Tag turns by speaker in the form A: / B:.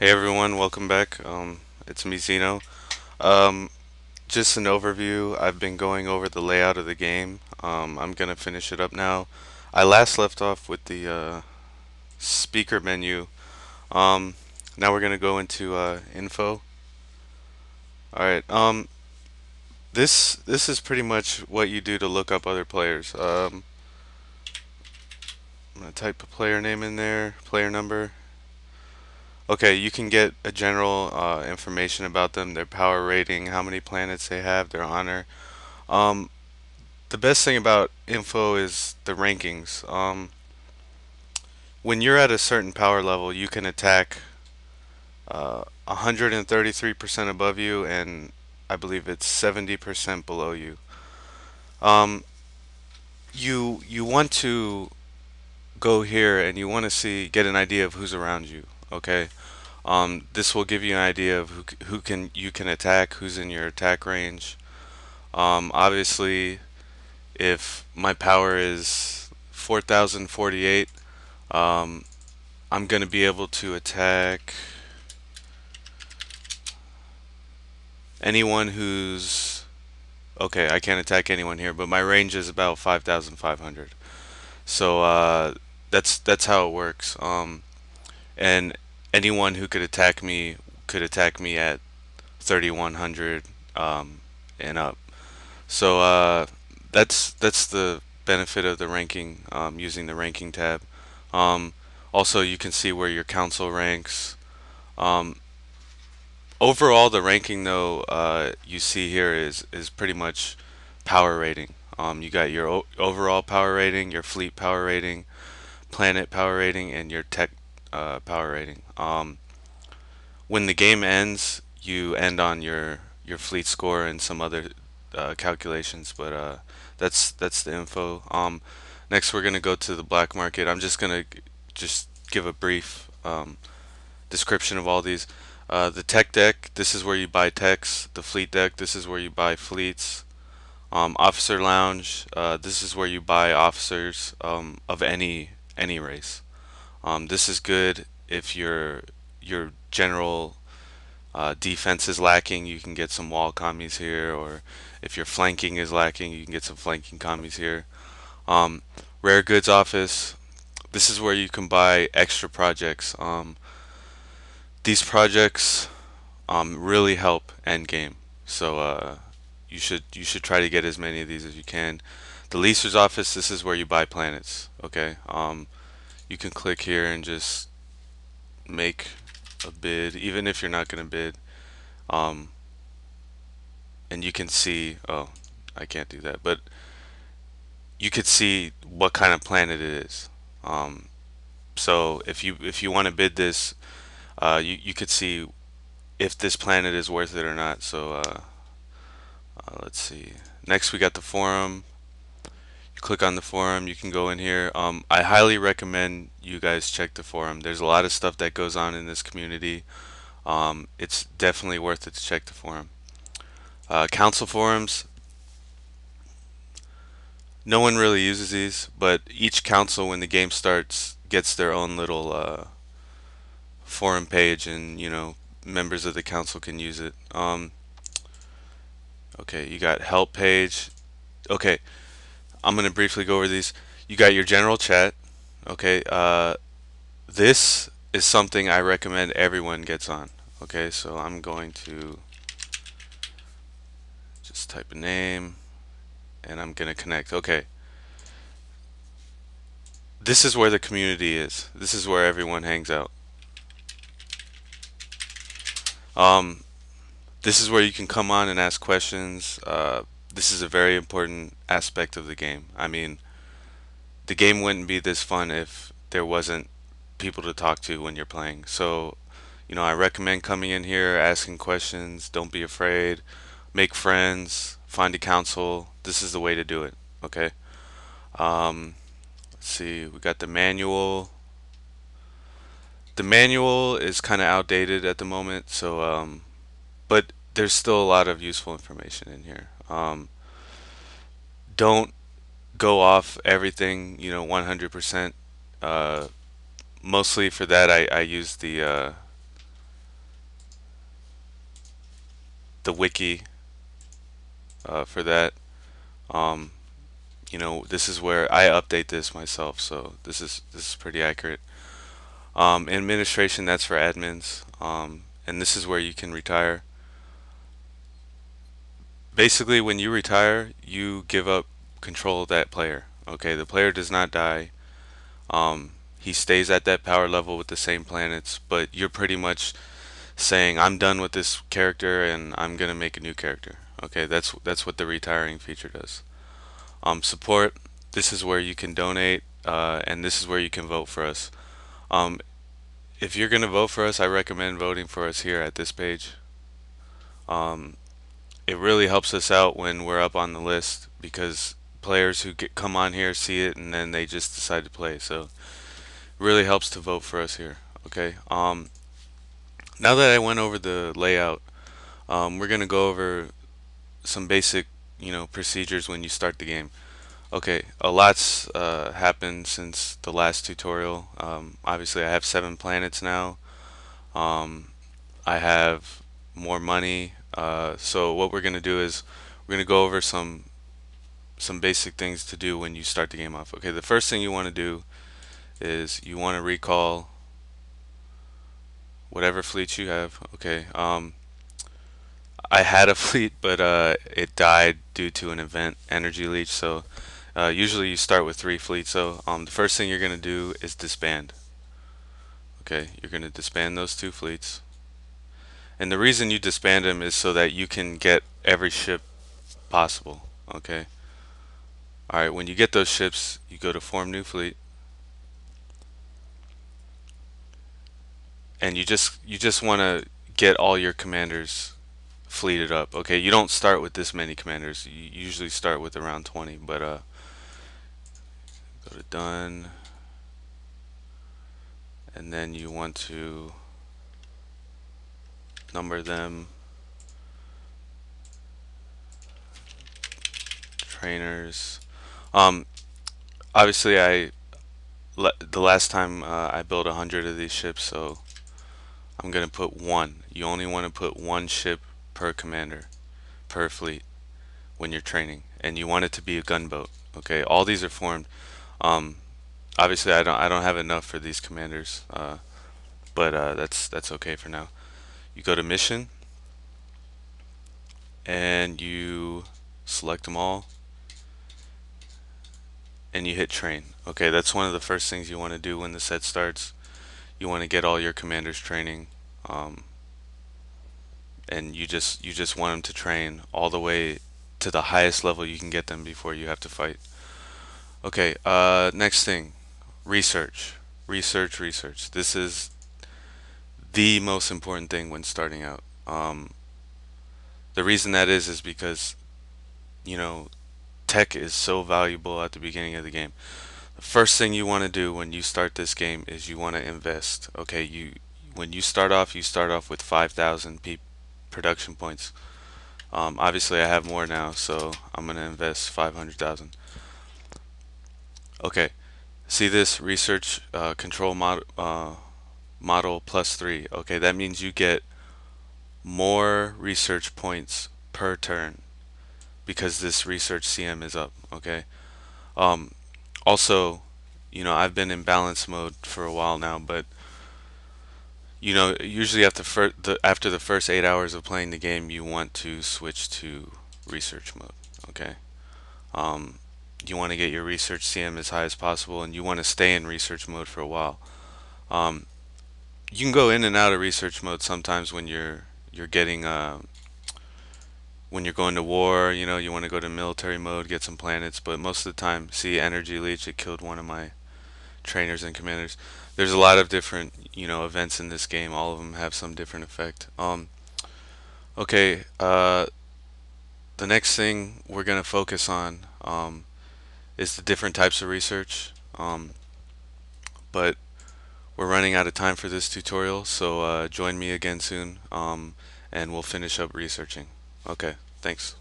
A: Hey everyone, welcome back. It's me, Zeno. Um, just an overview. I've been going over the layout of the game. I'm gonna finish it up now. I last left off with the speaker menu. Um, Now we're gonna go into info. All right. This is pretty much what you do to look up other players. I'm gonna type a player name in there, player number. Okay, you can get a general information about them, their power rating, how many planets they have, their honor. Um, the best thing about info is the rankings. When you're at a certain power level, you can attack 133% above you, and I believe it's 70% below you. Um, you want to go here and you want to get an idea of who's around you. Okay. This will give you an idea of who can you can attack, who's in your attack range. Obviously, if my power is 4048, um, I'm gonna be able to attack anyone who's okay. I can't attack anyone here, but my range is about 5500. So that's how it works. And anyone who could attack me at 3100 and up. So that's the benefit of the ranking, using the ranking tab. Um, Also, you can see where your council ranks. Um, Overall, the ranking though you see here is pretty much power rating. You got your overall power rating, your fleet power rating, planet power rating, and your tech power rating. When the game ends, you end on your fleet score and some other calculations, but that's the info. Next, we're gonna go to the black market. I'm just gonna just give a brief description of all these. The tech deck, this is where you buy techs. The fleet deck, this is where you buy fleets. Officer lounge, this is where you buy officers of any race. This is good if your general defense is lacking, you can get some wall commies here, or if your flanking is lacking, you can get some flanking commies here. Um, Rare goods office, this is where you can buy extra projects. These projects really help end game, so you should try to get as many of these as you can. The leaser's office, this is where you buy planets. Okay, you can click here and just make a bid, even if you're not gonna bid. Um, and you can see, oh, I can't do that, but you could see what kind of planet it is. Um, so if you want to bid this, you could see if this planet is worth it or not. So let's see. Next, we got the forum. You click on the forum, you can go in here. I highly recommend you guys check the forum. There's a lot of stuff that goes on in this community. It's definitely worth it to check the forum. Council forums. No one really uses these, but each council, when the game starts, gets their own little forum page, and members of the council can use it. Okay, you got help page. Okay, I'm gonna briefly go over these. You got your general chat. Okay, this is something I recommend everyone gets on. Okay, so I'm going to just type a name and I'm gonna connect. Okay, this is where the community is. This is where everyone hangs out. Um, this is where you can come on and ask questions. This is a very important aspect of the game. I mean, the game wouldn't be this fun if there wasn't people to talk to when you're playing. So, I recommend coming in here, asking questions. Don't be afraid. Make friends. Find a council. This is the way to do it. Okay. Let's see. We got the manual. The manual is kind of outdated at the moment, so but there's still a lot of useful information in here. Don't go off everything, 100%. Uh, Mostly for that, I use the the wiki for that. Um, this is where I update this myself, so this is pretty accurate. Administration, that's for admins, and this is where you can retire. Basically, when you retire, you give up control of that player. Okay, the player does not die. He stays at that power level with the same planets, but you're pretty much saying, "I'm done with this character and I'm gonna make a new character." Okay, that's what the retiring feature does. Support. This is where you can donate, and this is where you can vote for us. Um, if you're gonna vote for us, I recommend voting for us here at this page. Um, it really helps us out when we're up on the list because players who come on here see it and then they just decide to play. So it really helps to vote for us here. Okay. Now that I went over the layout, we're gonna go over some basic, procedures when you start the game. Okay, a lot's happened since the last tutorial. Obviously, I have 7 planets now. Um, I have more money. So what we're gonna do is we're gonna go over some basic things to do when you start the game off. Okay, the first thing you want to do is you want to recall whatever fleet you have. Okay, I had a fleet, but it died due to an event, energy leech. So usually you start with 3 fleets. So the first thing you're gonna do is disband. Okay, you're gonna disband those 2 fleets, and the reason you disband them is so that you can get every ship possible. Okay. All right. When you get those ships, you go to form new fleet, and you just want to get all your commanders fleeted up. Okay, you don't start with this many commanders. You usually start with around 20. But go to done, and then you want to number them. Trainers. Um, obviously, the last time I built 100 of these ships, so I'm gonna put one. You only want to put one ship per commander, per fleet when you're training, and you want it to be a gunboat. Okay, all these are formed. Um, obviously, I don't have enough for these commanders, but that's okay for now. You go to mission, and you select them all, and you hit train. Okay, that's one of the first things you want to do when the set starts. You want to get all your commanders training, um, and you just want them to train all the way to the highest level you can get them before you have to fight. Okay, next thing, research, research. This is the most important thing when starting out. The reason that is because you know tech is so valuable at the beginning of the game. The first thing you want to do when you start this game is you want to invest. Okay, when you start off with 5,000 production points. Obviously, I have more now, so I'm gonna invest 500,000. Okay, see this research control model +3. Okay, that means you get more research points per turn because this research CM is up. Okay. Um, Also, I've been in balance mode for a while now, but usually after the first 8 hours of playing the game, you want to switch to research mode. Okay. Um, you want to get your research CM as high as possible, and you want to stay in research mode for a while. Um, you can go in and out of research mode sometimes when you're getting when you're going to war. You want to go to military mode, get some planets, but most of the time, see energy leech, it killed one of my trainers and commanders. There's a lot of different events in this game. All of them have some different effect. Okay. The next thing we're gonna focus on is the different types of research. But we're running out of time for this tutorial, so join me again soon, and we'll finish up researching. Okay, thanks.